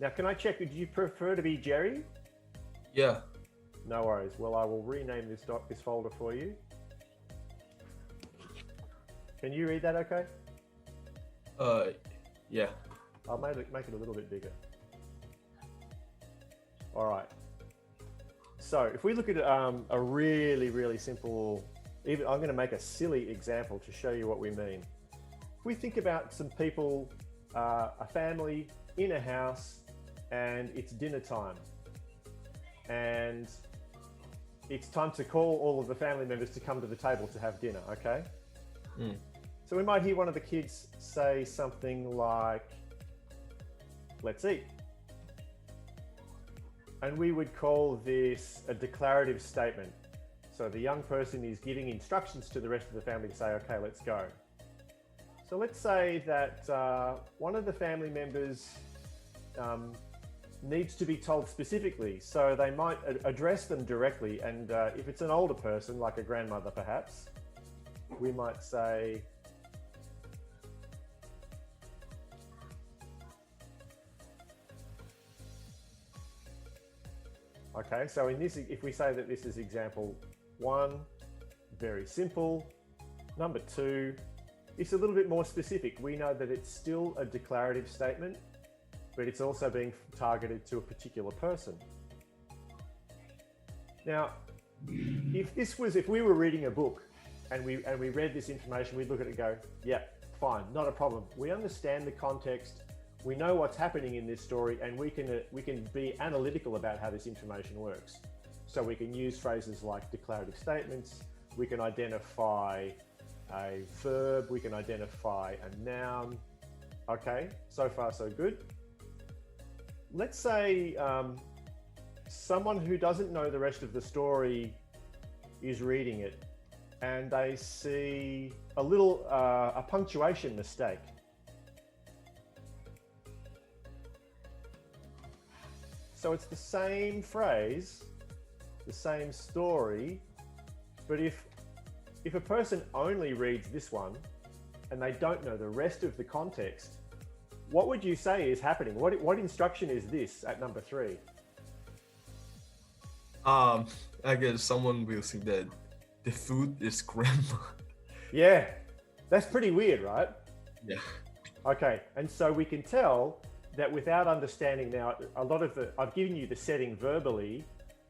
Now, can I check, do you prefer to be Jerry? Yeah. No worries. Well, I will rename this folder for you. Can you read that okay? Yeah. I'll make it a little bit bigger. All right. So if we look at a really, really simple, I'm going to make a silly example to show you what we mean. If we think about some people, a family in a house, and it's dinner time, and it's time to call all of the family members to come to the table to have dinner, okay? So we might hear one of the kids say something like, "Let's eat." And we would call this a declarative statement. So the young person is giving instructions to the rest of the family to say, "Okay, let's go." So let's say that one of the family members needs to be told specifically. So they might address them directly. And if it's an older person, like a grandmother perhaps, we might say, okay, so in this, if we say that this is example 1, very simple. Number 2, it's a little bit more specific. We know that it's still a declarative statement, but it's also being targeted to a particular person. Now, if we were reading a book and we read this information, we'd look at it and go, yeah, fine, not a problem. We understand the context. We know what's happening in this story, and we can be analytical about how this information works. So we can use phrases like declarative statements. We can identify a verb. We can identify a noun. Okay, so far so good. Let's say someone who doesn't know the rest of the story is reading it, and they see a punctuation mistake. So it's the same phrase, the same story, but if a person only reads this one and they don't know the rest of the context, what would you say is happening? What instruction is this at number 3? I guess someone will think that the food is grandma. Yeah, that's pretty weird, right? Yeah. Okay, and so we can tell that without understanding now, I've given you the setting verbally,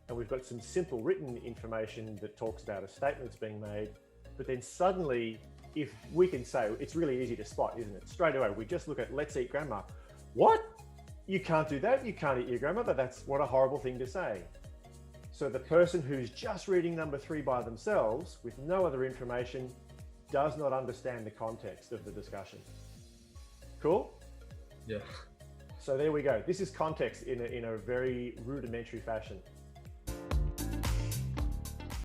and we've got some simple written information that talks about a statement that's being made, but then suddenly, if we can say, it's really easy to spot, isn't it? Straight away, we just look at "let's eat grandma." What? You can't do that. You can't eat your grandmother. What a horrible thing to say. So the person who's just reading number 3 by themselves with no other information does not understand the context of the discussion. Cool? Yeah. So there we go. This is context in a very rudimentary fashion.